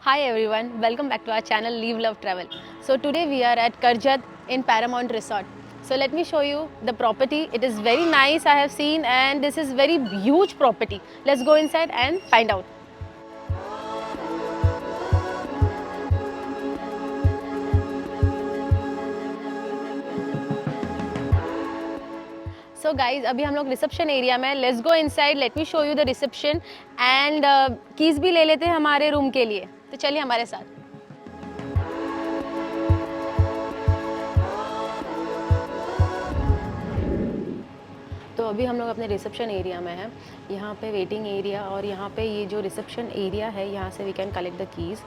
Hi everyone, welcome back to our channel Live Love Travel. So today we are at Karjat in Paramount Resort. So let me show you the property. It is very nice, I have seen, and this is very huge property. Let's go inside and find out. So guys, अभी हम लोग reception area में. Let's go inside. Late me show you the reception and keys भी ले लेते हैं हमारे room के लिए. तो चलिए हमारे साथ. तो अभी हम लोग अपने रिसेप्शन एरिया में हैं. यहाँ पे वेटिंग एरिया और यहाँ पे ये जो रिसेप्शन एरिया है, यहाँ से we can collect the keys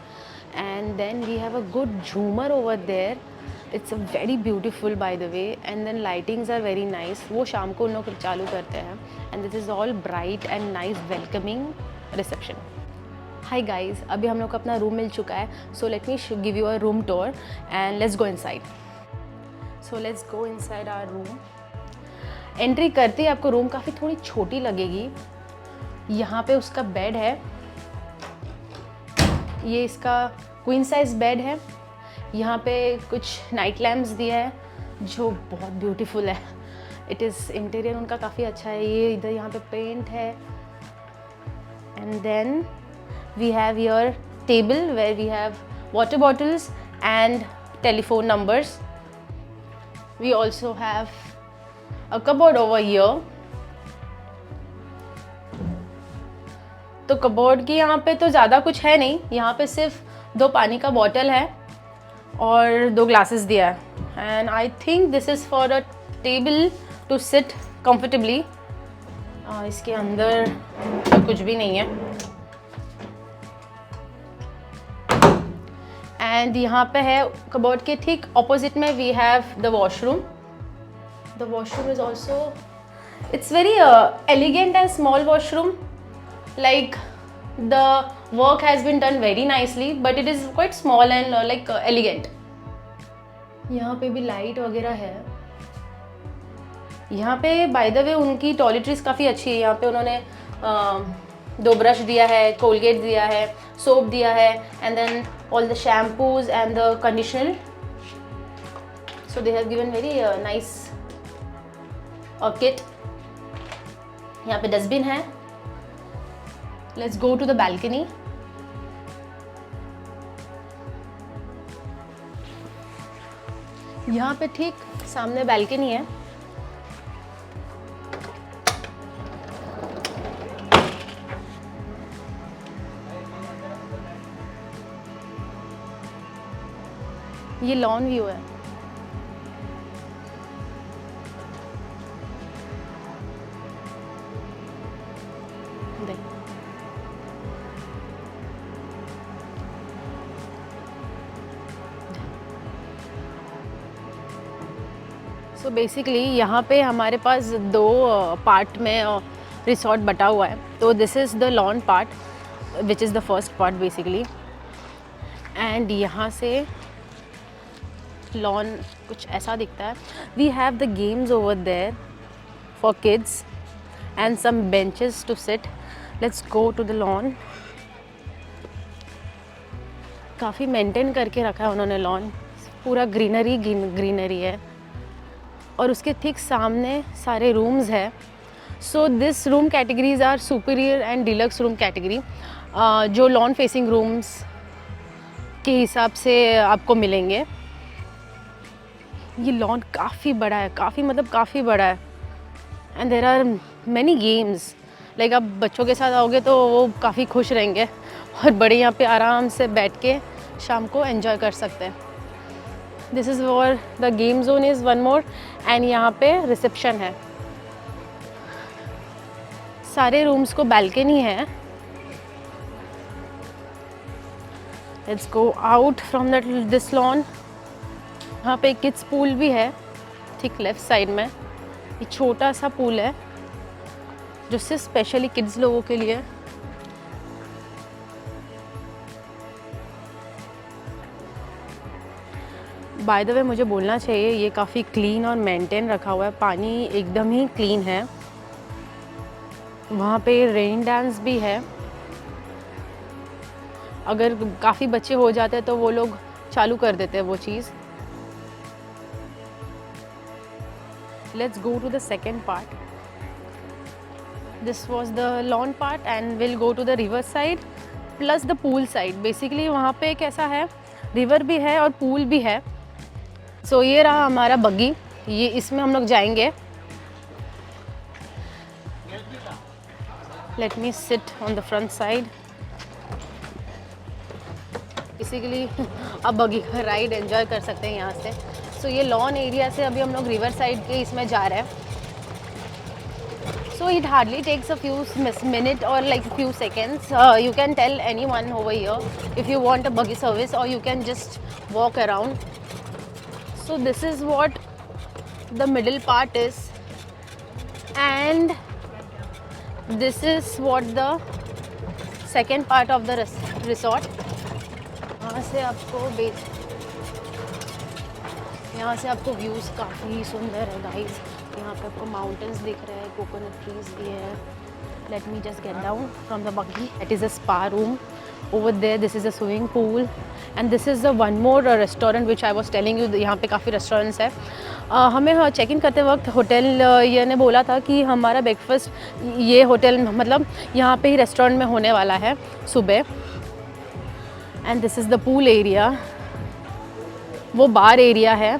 and then we have a good झूमर over there. It's very beautiful by the way and then lightings are very nice. वो शाम को उन लोग चालू करते हैं and this is all bright and nice welcoming reception. Hi guys, अभी हम लोग को अपना रूम मिल चुका है. So let me give you a room tour and let's go inside. So let's go inside our room. Entry करते ही आपको रूम काफ़ी थोड़ी छोटी लगेगी. यहाँ पे उसका बेड है. ये इसका क्वीन साइज बेड है. यहाँ पे कुछ नाइट लैम्प्स दिया है जो बहुत ब्यूटीफुल है. इट इज़ इंटीरियर उनका काफ़ी अच्छा है. ये इधर यहाँ पे पेंट है and then we have your table where we have water bottles and telephone numbers. We also have a cupboard over here. तो कबोर्ड की यहाँ पे तो ज़्यादा कुछ है नहीं. यहाँ पे सिर्फ 2 पानी का बॉटल है और 2 ग्लासेस दिया है and I think this is for a table to sit comfortably. इसके अंदर तो कुछ भी नहीं है. एंड यहाँ पे है कबोर्ड के ठीक ऑपोजिट में we have the washroom. The washroom is also, it's very elegant and small washroom. Like the work has been done very nicely, but it is quite small and like elegant. यहाँ पे भी light वगैरह है. यहाँ पे by the way उनकी toiletries काफ़ी अच्छी है. यहाँ पे उन्होंने 2 ब्रश दिया है, कोलगेट दिया है, सोप दिया है and then all the shampoos and the conditioner. So they have given very nice और किट. यहाँ पे डस्टबिन है. Let's go to the balcony. यहाँ पे ठीक सामने बैल्कनी है. ये लॉन व्यू है. सो बेसिकली यहाँ पे हमारे पास 2 पार्ट में रिसॉर्ट बटा हुआ है. तो this is the lawn part which is the first part basically. And यहाँ से लॉन कुछ ऐसा दिखता है. We have the games over there for kids and some benches to sit. Let's go to the lawn. काफ़ी maintain करके रखा है उन्होंने लॉन. पूरा ग्रीनरी ग्रीनरी है और उसके ठीक सामने सारे रूम्स है. So this room categories are superior and deluxe room category. जो लॉन फेसिंग रूम्स के हिसाब से आपको मिलेंगे. ये लॉन काफ़ी बड़ा है, काफ़ी बड़ा है. And there are many games. Like आप बच्चों के साथ आओगे तो वो काफ़ी खुश रहेंगे और बड़े यहाँ पे आराम से बैठ के शाम को एंजॉय कर सकते हैं. This is for the game zone is one more. And यहाँ पे रिसेप्शन है. सारे रूम्स को बैल्कनी है. Let's go out from this lawn. यहाँ पे किड्स पूल भी है ठीक लेफ्ट साइड में. ये छोटा सा पूल है जो सिर्फ स्पेशली किड्स लोगों के लिए. बाय द वे मुझे बोलना चाहिए ये काफ़ी क्लीन और मेंटेन रखा हुआ है. पानी एकदम ही क्लीन है. वहाँ पे रेन डांस भी है. अगर काफ़ी बच्चे हो जाते हैं तो वो लोग चालू कर देते हैं वो चीज़। Let's go to the second part. This was the lawn part and will go to the river side plus the pool side. Basically वहाँ पे कैसा है, रिवर भी है और पूल भी है। सो ये रहा हमारा बग्गी, ये इसमें हम लोग जाएंगे। Let me sit on the front side. Basically अब बग्गी का राइड एंजॉय कर सकते हैं यहाँ से। सो ये लॉन एरिया से अभी हम लोग रिवर साइड के इसमें जा रहे हैं। So it hardly takes a few minute or like few seconds. You can tell anyone over here if you want a buggy service, or you can just walk around. So this is what the middle part is, and this is what the second part of the resort. यहाँ से आपको views काफ़ी सुंदर है guys. यहाँ पे आपको mountains दिख रहे हैं, कोकोनट ट्रीज भी है। Let me just get down from the buggy. It is a spa room over there. This is a swimming pool and this is the one more restaurant which I was telling you. यहाँ पे काफ़ी restaurants है। हमें check in करते वक्त hotel ये ने बोला था कि हमारा ब्रेकफास्ट ये होटल मतलब यहाँ पे ही रेस्टोरेंट में होने वाला है सुबह। And this is the pool area, वो बार एरिया है।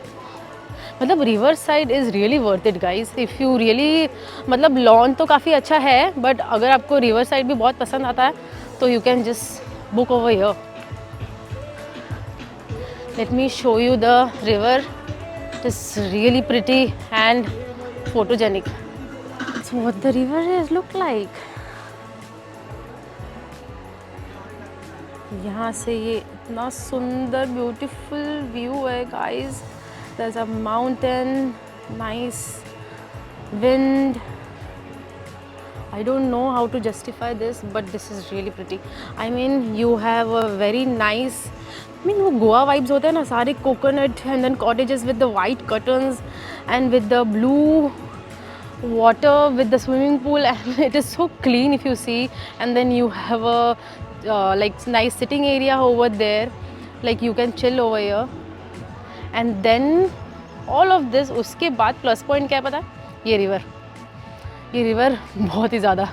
मतलब river side is really worth it guys if you really, मतलब लॉन तो काफ़ी अच्छा है बट अगर आपको रिवर साइड भी बहुत पसंद आता है तो you can just book over here. Late me show you the river. It is really pretty and photogenic. So what the river is look like. यहाँ से ये इतना सुंदर ब्यूटीफुल व्यू है guys. There's a mountain, nice wind. I don't know how to justify this, but this is really pretty. I mean, you have a very nice, I mean, वो Goa vibes होते हैं ना, सारे coconut and then cottages with the white curtains and with the blue water with the swimming pool, and it is so clean if you see. And then you have a like nice sitting area over there, like you can chill over here. And then all of this, उसके बाद plus point क्या है पता है, ये river बहुत ही ज़्यादा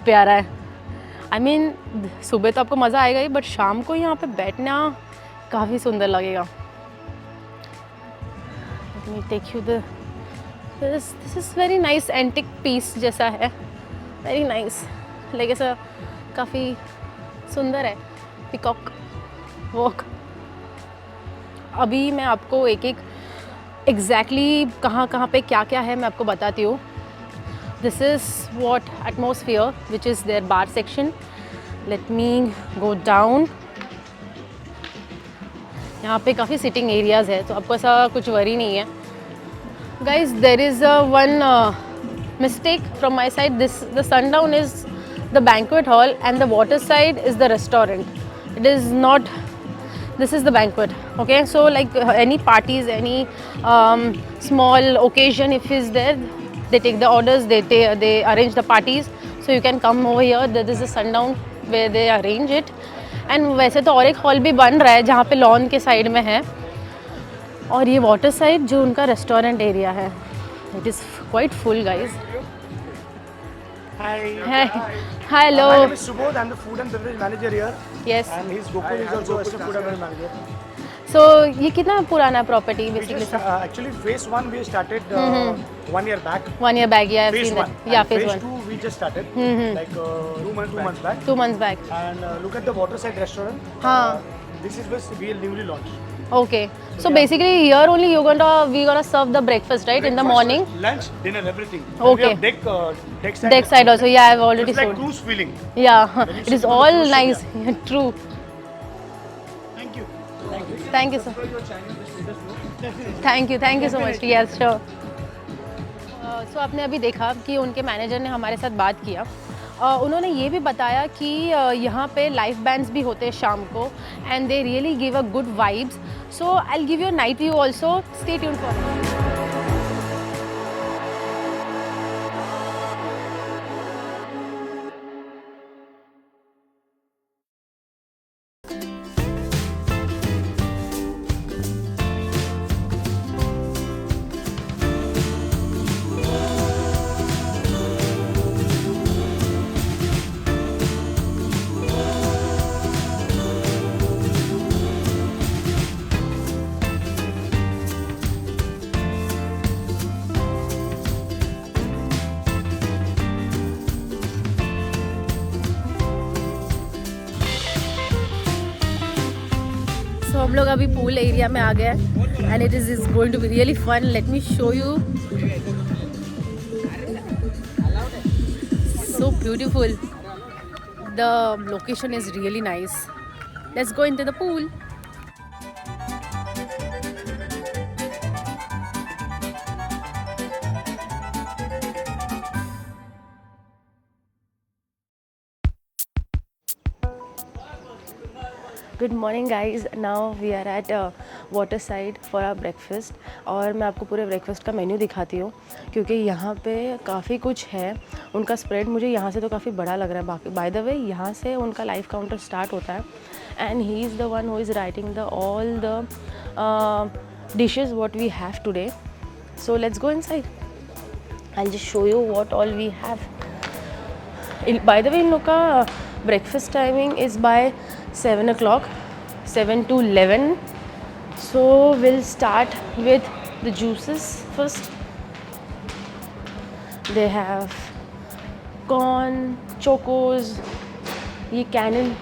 प्यारा है। आई मीन सुबह तो आपको मज़ा आएगा ही, बट शाम को यहाँ पे बैठना काफ़ी सुंदर लगेगा। Let me take you this is very nice antique piece जैसा है, वेरी नाइस, लाइक ऐसा काफ़ी सुंदर है। Peacock walk. अभी मैं आपको एक एक एग्जैक्टली कहाँ पे क्या क्या है मैं आपको बताती हूँ। This is what atmosphere which is there bar section. Let me go down. यहाँ पे काफ़ी सिटिंग एरियाज़ है तो आपको ऐसा कुछ वरी नहीं है। Guys there is one mistake from my side. The sundown is the banquet hall and the water side is the restaurant. It is not, this is the banquet. Okay, so like any parties, any small occasion if is there, they take the orders, they arrange the parties, so you can come over here. There is a sundown where they arrange it. And वैसे तो और एक hall भी बन रहा है जहाँ पे लॉन के साइड में है, और ये वाटर साइड जो उनका रेस्टोरेंट एरिया है, it is quite full guys. Hi. Hi. Hello. My name is Subodh. I'm the food and beverage manager here. Yes. And he's Gokul is also a food and beverage manager. So ये कितना पुराना property We basically? just actually phase 1 we started 1 year back. 1 year back, yeah, I've Phase seen 1. that. Yeah, phase 1. 2 we just started like 2 months back. 2 months back. And look at the waterside restaurant. हाँ. This is just we newly launched. Okay. So basically here only we gonna serve the breakfast, right? In the morning. Lunch, dinner, everything. Okay. And we have deck side. Deck side also. Yeah, I've already It's like sold. cruise feeling. Yeah, When you it is sit on the all cruise nice. ship, True. Thank you. Thank you. Thank you, sir. For your channel, just let us know. Thank you so much. Yes, sure. So आपने अभी देखा कि उनके manager ने हमारे साथ बात किया. उन्होंने ये भी बताया कि यहाँ पे लाइव बैंड्स भी होते हैं शाम को, and they really give a good vibes. So I will give you night view also. Stay tuned for so हम लोग अभी पूल एरिया में आ गए and it is going to be really fun. Let me show you. So beautiful. The location is really nice. Let's go into the pool. Good morning guys. Now we are at water side for our breakfast. और मैं आपको पूरे breakfast का menu दिखाती हूँ क्योंकि यहाँ पे काफ़ी कुछ है. उनका स्प्रेड मुझे यहाँ से तो काफ़ी बड़ा लग रहा है. बाकी बाय द वे यहाँ से उनका लाइव काउंटर स्टार्ट होता है and he is the one who is writing the all the dishes what we have today. So let's go inside. I just show you what all we have. By the way इन लोग का breakfast timing is by 7 o'clock, 7 to 11. So we'll start with the juices first. They have corn, chocos, ये canned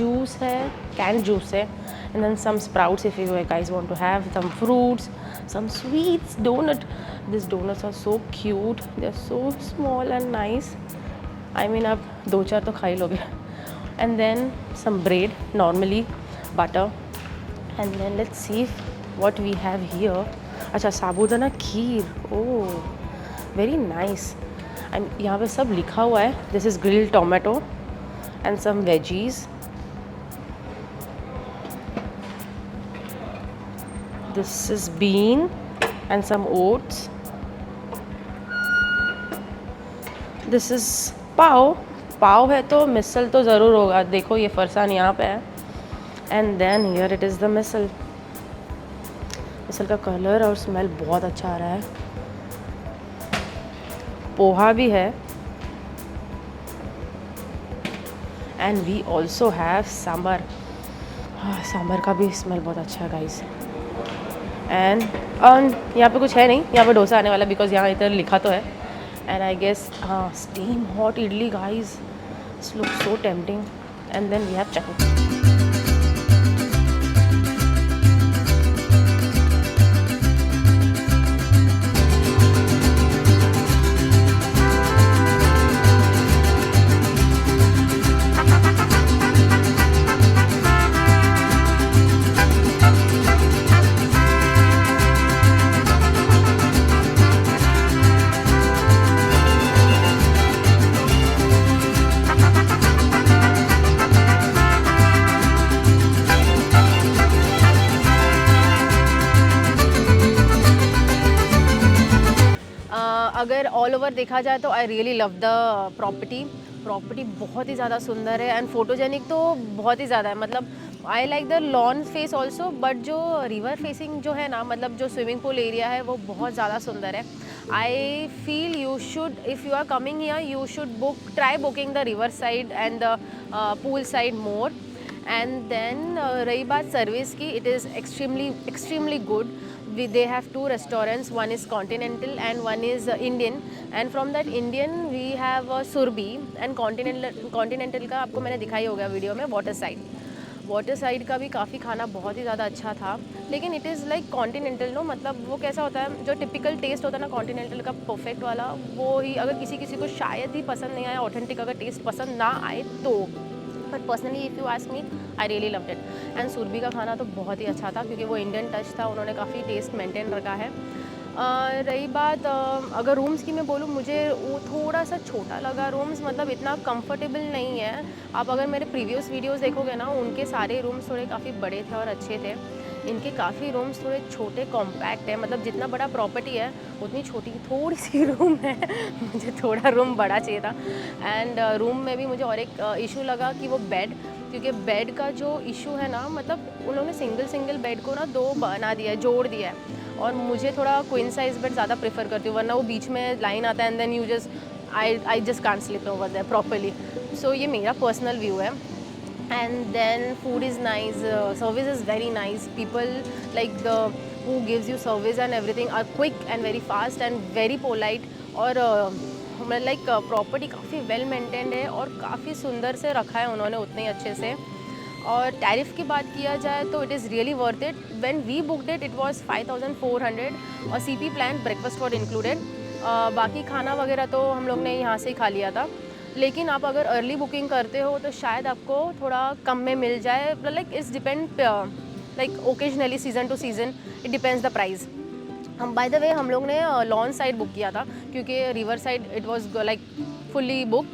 juice है, canned juice है, and then some sprouts if you guys want to have some fruits, some sweets, donut. These donuts are so cute. They're so small and nice. I mean आप 2-4 तो खा ही लोगे. And then some bread, normally butter. And then let's see what we have here. अच्छा साबूदाना खीर. Oh, very nice. And यहाँ पे सब लिखा हुआ है. This is grilled tomato and some veggies. This is bean and some oats. This is पाव. पाव है तो मिसल तो ज़रूर होगा. देखो ये फरसान यहाँ पे है. And then here it is the misal. मिसल का कलर और स्मेल बहुत अच्छा आ रहा है. पोहा भी है. And we also have sambar. Sambar का भी स्मेल बहुत अच्छा है गाइस. एंड यहाँ पे कुछ है नहीं. यहाँ पे डोसा आने वाला बिकॉज यहाँ इधर लिखा तो है. And I guess steam hot idli guys. This looks so tempting. And then we have chutney. अगर ऑल ओवर देखा जाए तो I really love the property बहुत ही ज़्यादा सुंदर है एंड फोटोजेनिक तो बहुत ही ज़्यादा है. मतलब I like the lawn face also. But जो रिवर फेसिंग जो है ना, मतलब जो स्विमिंग पूल एरिया है वो बहुत ज़्यादा सुंदर है. I feel you should, if you are coming here, you should try booking the river side and the pool side more. And then रही बात सर्विस की, इट इज़ extremely good. They have 2 restaurants. One is Continental and one is Indian. And from that Indian we have Surbi. And Continental का आपको मैंने दिखाई होगा वीडियो में वाटर साइड का भी काफ़ी खाना बहुत ही ज़्यादा अच्छा था. लेकिन it is like continental no, मतलब वो कैसा होता है, जो टिपिकल टेस्ट होता है ना कॉन्टिनेंटल का परफेक्ट वाला, वो ही अगर किसी को शायद ही पसंद नहीं आया, ऑथेंटिक अगर टेस्ट पसंद ना आए तो. But personally if you ask me, I really loved it. And Surabhi का खाना तो बहुत ही अच्छा था क्योंकि वो इंडियन टच था. उन्होंने काफ़ी टेस्ट मेंटेन रखा है. रही बात अगर रूम्स की मैं बोलूँ, मुझे वो थोड़ा सा छोटा लगा रूम्स. मतलब इतना कंफर्टेबल नहीं है. आप अगर मेरे प्रीवियस वीडियोस देखोगे ना, उनके सारे रूम्स थोड़े काफ़ी बड़े थे और अच्छे थे. इनके काफ़ी रूम्स थोड़े छोटे कॉम्पैक्ट है. मतलब जितना बड़ा प्रॉपर्टी है उतनी छोटी थोड़ी सी रूम है. मुझे थोड़ा रूम बड़ा चाहिए था. एंड रूम में भी मुझे और एक इशू लगा कि वो बेड, क्योंकि बेड का जो इशू है ना, मतलब उन्होंने सिंगल बेड को ना 2 बना दिया है, जोड़ दिया है. और मुझे थोड़ा क्वीन साइज़ बेड ज़्यादा प्रेफर करती हूँ, वरना वो बीच में लाइन आता है and then you just I just can't sleep over there properly. So ये मेरा पर्सनल व्यू है. And then food is nice, service is very nice. People like who gives you service and everything are quick and very fast and very polite. और like property काफ़ी well maintained है और काफ़ी सुंदर से रखा है उन्होंने, उतने ही अच्छे से. और टैरिफ की बात किया जाए तो it is really worth it. When we booked it was 5400 और CP plan breakfast for included. बाकी खाना वगैरह तो हम लोग ने यहाँ से ही खा लिया था. लेकिन आप अगर अर्ली बुकिंग करते हो तो शायद आपको थोड़ा कम में मिल जाए. Like it's depend like occasionally, season to season, it depends the price. हम बाय द वे हम लोग ने लॉन साइड बुक किया था क्योंकि river side it was like fully book.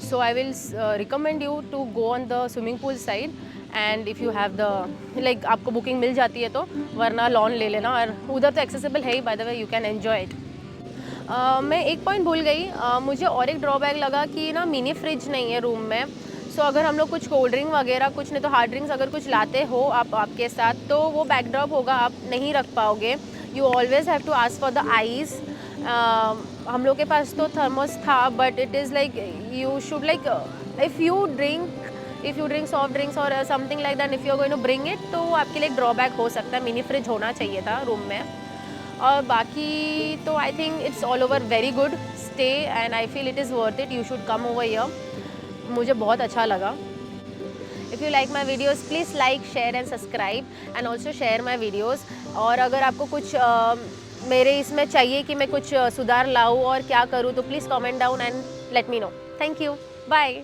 So I will recommend you to go on the swimming pool side. And if you have the like आपको booking मिल जाती है तो, वरना लॉन ले लेना. और उधर तो एक्सेसिबल है ही, by the way you can enjoy it. मैं एक पॉइंट भूल गई. मुझे और एक ड्रॉबैक लगा कि ना मिनी फ्रिज नहीं है रूम में. सो अगर हम लोग कुछ कोल्ड ड्रिंक वगैरह, कुछ नहीं तो हार्ड ड्रिंक्स अगर कुछ लाते हो आप आपके साथ, तो वो बैकड्रॉप होगा, आप नहीं रख पाओगे. You always have to ask for the ice. हम लोग के पास तो थर्मोस था, but it is like you should like if you drink soft drinks और something like that, if you are going to bring it, तो वो आपके लिए एक ड्रॉबैक हो सकता है. मिनी फ्रिज होना चाहिए था रूम में. और बाकी तो I think it's all over very good stay and I feel it is worth it. You should come over here. मुझे बहुत अच्छा लगा. If you like my videos please like, share and subscribe and also share my videos. और अगर आपको कुछ मेरे इसमें चाहिए कि मैं कुछ सुधार लाऊँ और क्या करूँ, तो please comment down and let me know. Thank you. Bye.